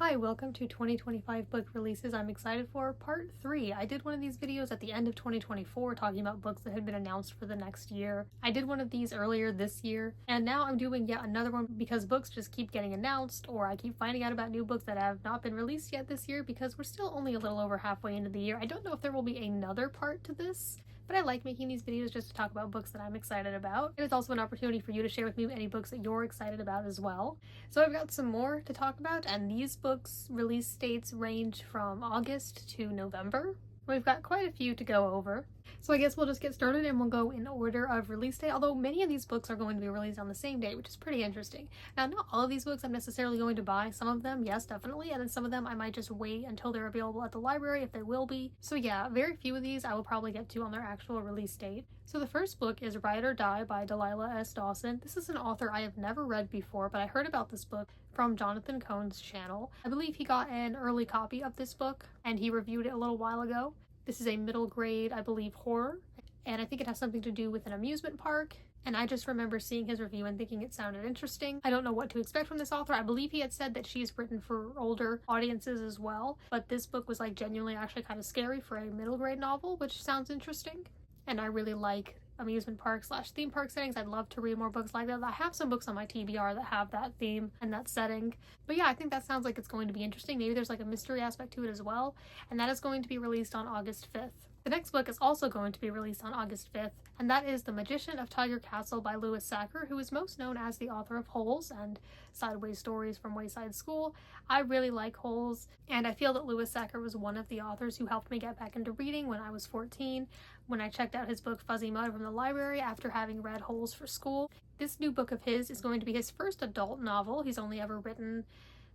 Hi, welcome to 2025 book releases I'm excited for, part 3. I did one of these videos at the end of 2024 talking about books that had been announced for the next year. I did one of these earlier this year, and now I'm doing yet another one because books just keep getting announced, or I keep finding out about new books that have not been released yet this year because we're still only a little over halfway into the year. I don't know if there will be another part to this, but I like making these videos just to talk about books that I'm excited about. And it's also an opportunity for you to share with me any books that you're excited about as well. So I've got some more to talk about, and these books' release dates range from August to November. We've got quite a few to go over. So I guess we'll just get started and we'll go in order of release date, although many of these books are going to be released on the same day, which is pretty interesting. Now, not all of these books I'm necessarily going to buy. Some of them, yes, definitely, and then some of them I might just wait until they're available at the library if they will be. So yeah, very few of these I will probably get to on their actual release date. So the first book is Ride or Die by Delilah S. Dawson. This is an author I have never read before, but I heard about this book from Jonathan Cohn's channel. I believe he got an early copy of this book and he reviewed it a little while ago. This is a middle grade, I believe, horror, and I think it has something to do with an amusement park. And I just remember seeing his review and thinking it sounded interesting. I don't know what to expect from this author. I believe he had said that she's written for older audiences as well, but this book was like genuinely actually kind of scary for a middle grade novel, which sounds interesting. And I really like amusement park / theme park settings. I'd love to read more books like that. I have some books on my TBR that have that theme and that setting. But yeah, I think that sounds like it's going to be interesting. Maybe there's like a mystery aspect to it as well. And that is going to be released on August 5th. The next book is also going to be released on August 5th, and that is The Magician of Tiger Castle by Sachar, who is most known as the author of Holes and Sideways Stories from Wayside School. I really like Holes, and I feel that Sachar was one of the authors who helped me get back into reading when I was 14, when I checked out his book Fuzzy Mud from the library after having read Holes for school. This new book of his is going to be his first adult novel. He's only ever written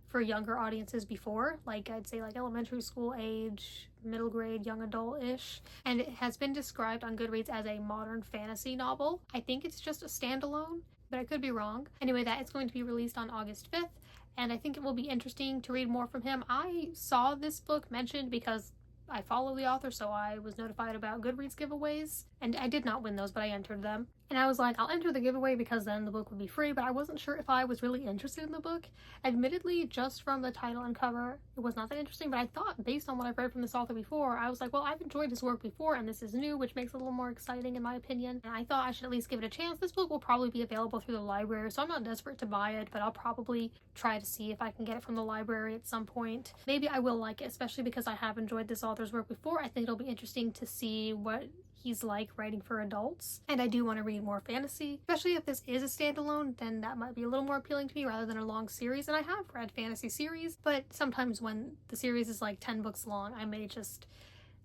for younger audiences before, like I'd say like elementary school age, middle grade, young adult-ish, and it has been described on Goodreads as a modern fantasy novel. I think it's just a standalone, but I could be wrong. Anyway, that is going to be released on August 5th, and I think it will be interesting to read more from him. I saw this book mentioned because I follow the author, so I was notified about Goodreads giveaways, and I did not win those, but I entered them. And I was like, I'll enter the giveaway because then the book would be free, but I wasn't sure if I was really interested in the book. Admittedly, just from the title and cover, it was not that interesting, but I thought, based on what I've read from this author before, I was like, well, I've enjoyed his work before, and this is new, which makes it a little more exciting in my opinion, and I thought I should at least give it a chance. This book will probably be available through the library, so I'm not desperate to buy it, but I'll probably try to see if I can get it from the library at some point. Maybe I will like it, especially because I have enjoyed this author's work before. I think it'll be interesting to see what he's like writing for adults, and I do want to read more fantasy, especially if this is a standalone. Then that might be a little more appealing to me rather than a long series. And I have read fantasy series, but sometimes when the series is like 10 books long, I may just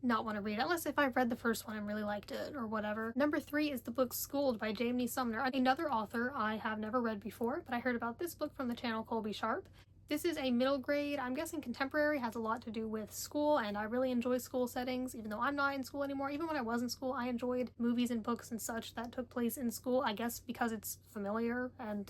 not want to read it, unless if I've read the first one and really liked it or whatever. Number 3 is the book Schooled by Sumner, another author I have never read before, but I heard about this book from the channel Colby Sharp. This is a middle grade, I'm guessing contemporary, has a lot to do with school, and I really enjoy school settings, even though I'm not in school anymore. Even when I was in school, I enjoyed movies and books and such that took place in school, I guess because it's familiar and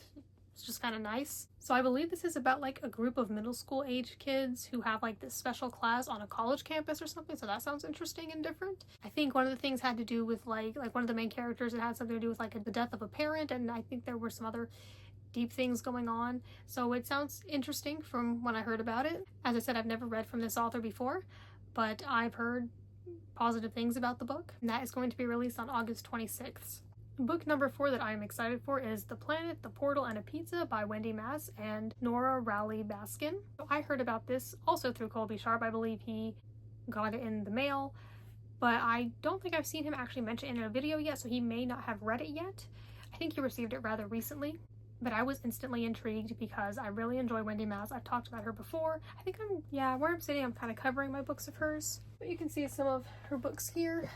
it's just kind of nice. So I believe this is about like a group of middle school age kids who have like this special class on a college campus or something, so that sounds interesting and different. I think one of the things had to do with like one of the main characters, it had something to do with like the death of a parent, and I think there were some other deep things going on, so it sounds interesting from when I heard about it. As I said, I've never read from this author before, but I've heard positive things about the book, and that is going to be released on August 26th. Book number 4 that I am excited for is The Planet, the Portal, and a Pizza by Wendy and Nora, Raleigh, Baskin. So I heard about this also through Colby Sharp. I believe he got it in the mail, but I don't think I've seen him actually mention it in a video yet, so he may not have read it yet. I think he received it rather recently. But I was instantly intrigued because I really enjoy Wendy. I've talked about her before. I think where I'm sitting, I'm kind of covering my books of hers. But you can see some of her books here.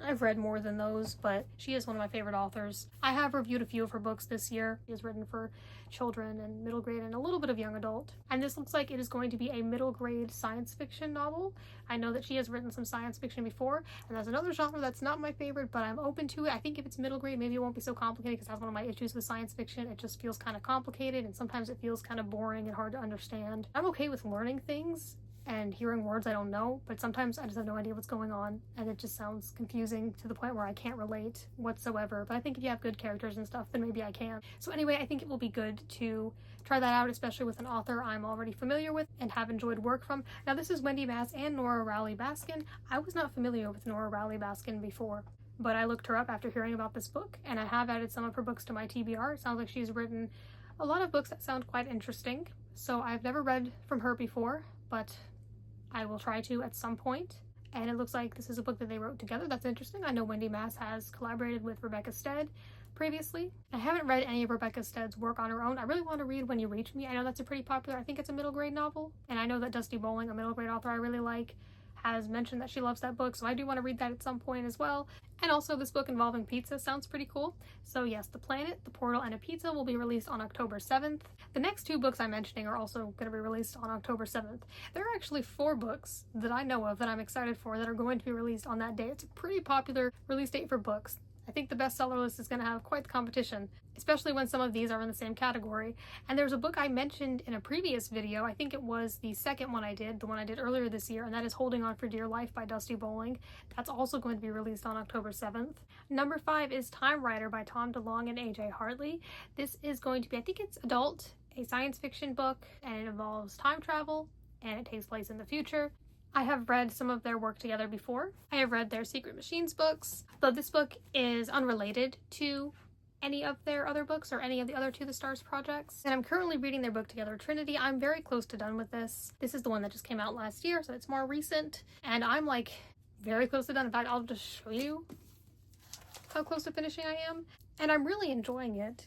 I've read more than those, but she is one of my favorite authors. I have reviewed a few of her books this year. She has written for children and middle grade and a little bit of young adult. And this looks like it is going to be a middle grade science fiction novel. I know that she has written some science fiction before, and that's another genre that's not my favorite, but I'm open to it. I think if it's middle grade, maybe it won't be so complicated, because that's one of my issues with science fiction. It just feels kind of complicated, and sometimes it feels kind of boring and hard to understand. I'm okay with learning things and hearing words I don't know, but sometimes I just have no idea what's going on, and it just sounds confusing to the point where I can't relate whatsoever. But I think if you have good characters and stuff, then maybe I can. So anyway, I think it will be good to try that out, especially with an author I'm already familiar with and have enjoyed work from. Now this is Wendy Bass and Nora Raleigh Baskin. I was not familiar with Nora Raleigh Baskin before, but I looked her up after hearing about this book, and I have added some of her books to my TBR. It sounds like she's written a lot of books that sound quite interesting. So I've never read from her before, but I will try to at some point. And it looks like this is a book that they wrote together. That's interesting. I know Wendy Bass has collaborated with Rebecca Stead previously. I haven't read any of Rebecca Stead's work on her own. I really want to read When You Reach Me. I know that's a pretty popular, I think it's a middle grade novel. And I know that Dusty Bowling, a middle grade author I really like, has mentioned that she loves that book, so I do want to read that at some point as well. And also this book involving pizza sounds pretty cool. So yes, The Planet, The Portal, and a Pizza will be released on October 7th. The next 2 books I'm mentioning are also going to be released on October 7th. There are actually 4 books that I know of that I'm excited for that are going to be released on that day. It's a pretty popular release date for books. I think the bestseller list is going to have quite the competition, especially when some of these are in the same category. And there's a book I mentioned in a previous video, I think it was the second one I did, the one I did earlier this year, and that is Holding On for Dear Life by Dusty Bowling. That's also going to be released on October 7th. Number 5 is Time Rider by Tom DeLonge and AJ Hartley. This is going to be, I think it's adult, a science fiction book, and it involves time travel, and it takes place in the future. I have read some of their work together before. I have read their Secret Machines books, though this book is unrelated to any of their other books or any of the other To the Stars projects. And I'm currently reading their book together, Trinity. I'm very close to done with this. This is the one that just came out last year, so it's more recent. And I'm like very close to done. In fact, I'll just show you how close to finishing I am. And I'm really enjoying it.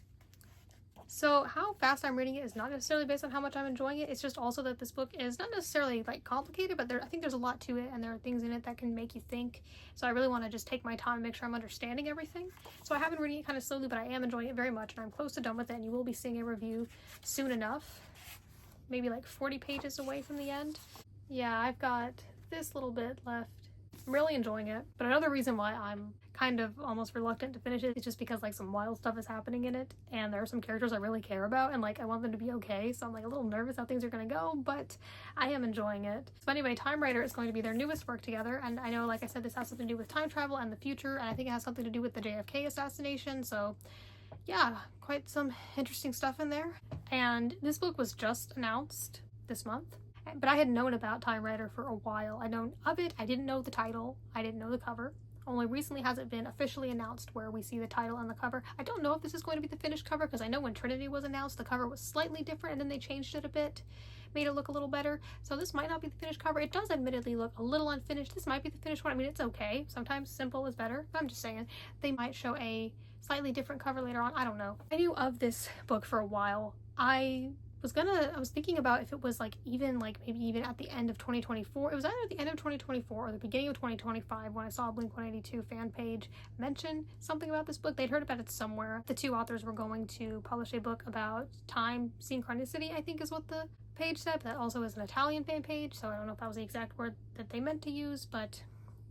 So how fast I'm reading it is not necessarily based on how much I'm enjoying it. It's just also that this book is not necessarily like complicated, but I think there's a lot to it, and there are things in it that can make you think. So I really want to just take my time and make sure I'm understanding everything. So I have been reading it kind of slowly, but I am enjoying it very much, and I'm close to done with it, and you will be seeing a review soon enough. Maybe like 40 pages away from the end. Yeah, I've got this little bit left. I'm really enjoying it, but another reason why I'm kind of almost reluctant to finish it is just because like some wild stuff is happening in it, and there are some characters I really care about, and like I want them to be okay, so I'm like a little nervous how things are gonna go, but I am enjoying it. So anyway, Time Rider is going to be their newest work together, and I know, like I said, this has something to do with time travel and the future, and I think it has something to do with the JFK assassination, so yeah, quite some interesting stuff in there. And this book was just announced this month, but I had known about Time Rider for a while. I'd known of it, I didn't know the title, I didn't know the cover. Only recently has it been officially announced where we see the title and the cover. I don't know if this is going to be the finished cover, because I know when Trinity was announced, the cover was slightly different and then they changed it a bit, made it look a little better. So this might not be the finished cover. It does admittedly look a little unfinished. This might be the finished one. I mean, it's okay. Sometimes simple is better. I'm just saying they might show a slightly different cover later on. I don't know. I knew of this book for a while. I was thinking about if it was like even like maybe even at the end of 2024. It was either at the end of 2024 or the beginning of 2025 when I saw a Blink-182 fan page mention something about this book. They'd heard about it somewhere. The 2 authors were going to publish a book about time synchronicity, I think is what the page said. That also is an Italian fan page, so I don't know if that was the exact word that they meant to use, but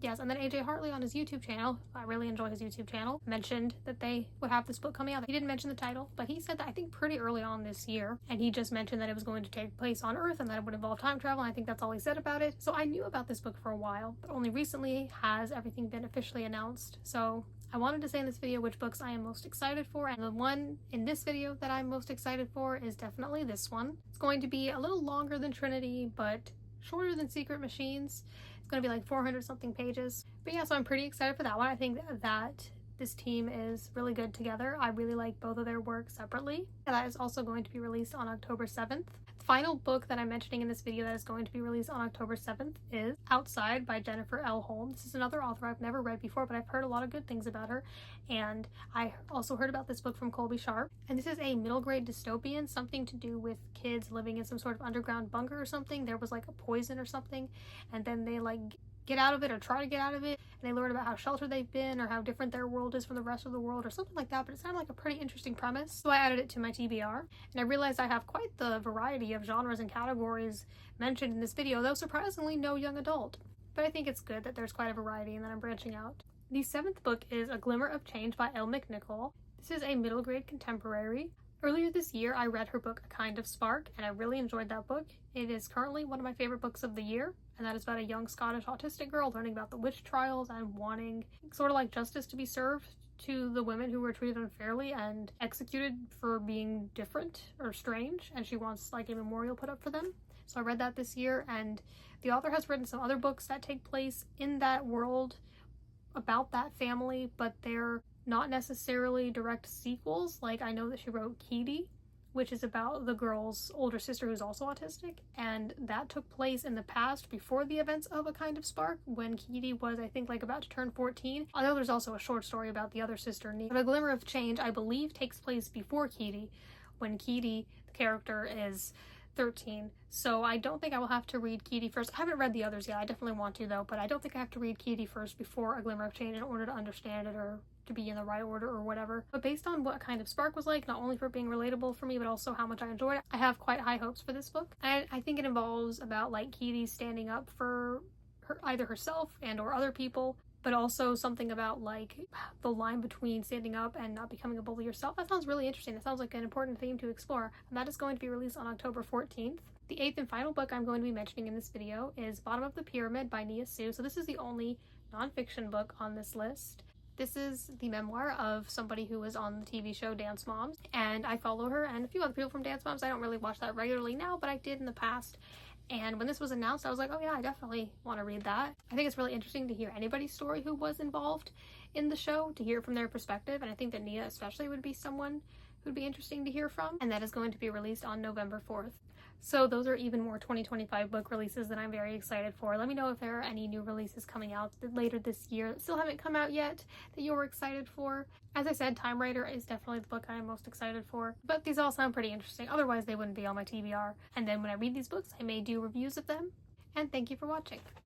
yes. And then AJ Hartley on his YouTube channel, I really enjoy his YouTube channel, mentioned that they would have this book coming out. He didn't mention the title, but he said that I think pretty early on this year, and he just mentioned that it was going to take place on Earth and that it would involve time travel, and I think that's all he said about it. So I knew about this book for a while, but only recently has everything been officially announced. So I wanted to say in this video which books I am most excited for, and the one in this video that I'm most excited for is definitely this one. It's going to be a little longer than Trinity, but shorter than Secret Machines. It's going to be like 400 something pages. But yeah, so I'm pretty excited for that one. I think that this team is really good together. I really like both of their work separately. And that is also going to be released on October 7th. The final book that I'm mentioning in this video that is going to be released on October 7th is Outside by Jennifer L. Holm. This is another author I've never read before, but I've heard a lot of good things about her. And I also heard about this book from Colby Sharp. And this is a middle grade dystopian, something to do with kids living in some sort of underground bunker or something. There was like a poison or something, and then they like get out of it or try to get out of it, and they learn about how sheltered they've been or how different their world is from the rest of the world or something like that. But it sounded like a pretty interesting premise, so I added it to my TBR, and I realized I have quite the variety of genres and categories mentioned in this video, though surprisingly no young adult. But I think it's good that there's quite a variety and that I'm branching out. The 7th book is A Glimmer of Change by Elle McNicoll. This is a middle grade contemporary. Earlier this year, I read her book, A Kind of Spark, and I really enjoyed that book. It is currently one of my favorite books of the year, and that is about a young Scottish autistic girl learning about the witch trials and wanting sort of like justice to be served to the women who were treated unfairly and executed for being different or strange, and she wants like a memorial put up for them. So I read that this year, and the author has written some other books that take place in that world about that family, but they're not necessarily direct sequels. Like, I know that she wrote Kitty, which is about the girl's older sister who's also autistic, and that took place in the past before the events of A Kind of Spark, when Kitty was, I think, like about to turn 14. Although there's also a short story about the other sister. The Glimmer of Change, I believe, takes place before Kitty, when Kitty, the character, is 13. So I don't think I will have to read Kitty first. I haven't read the others yet. I definitely want to, though, but I don't think I have to read Kitty first before A Glimmer of Change in order to understand it or to be in the right order or whatever. But based on what Kind of Spark was like, not only for being relatable for me, but also how much I enjoyed it, I have quite high hopes for this book. And I think it involves about like Kitty standing up for either herself and or other people, but also something about like the line between standing up and not becoming a bully yourself. That sounds really interesting. That sounds like an important theme to explore. And that is going to be released on October 14th. The 8th and final book I'm going to be mentioning in this video is Bottom of the Pyramid by Sioux. So this is the only nonfiction book on this list. This is the memoir of somebody who was on the TV show Dance Moms, and I follow her and a few other people from Dance Moms. I don't really watch that regularly now, but I did in the past. And when this was announced, I was like, oh yeah, I definitely want to read that. I think it's really interesting to hear anybody's story who was involved in the show, to hear from their perspective, and I think that Nia especially would be someone who'd be interesting to hear from, and that is going to be released on November 4th. So those are even more 2025 book releases that I'm very excited for. Let me know if there are any new releases coming out later this year that still haven't come out yet that you're excited for. As I said, Time Raider is definitely the book I'm most excited for, but these all sound pretty interesting. Otherwise, they wouldn't be on my TBR. And then when I read these books, I may do reviews of them. And thank you for watching.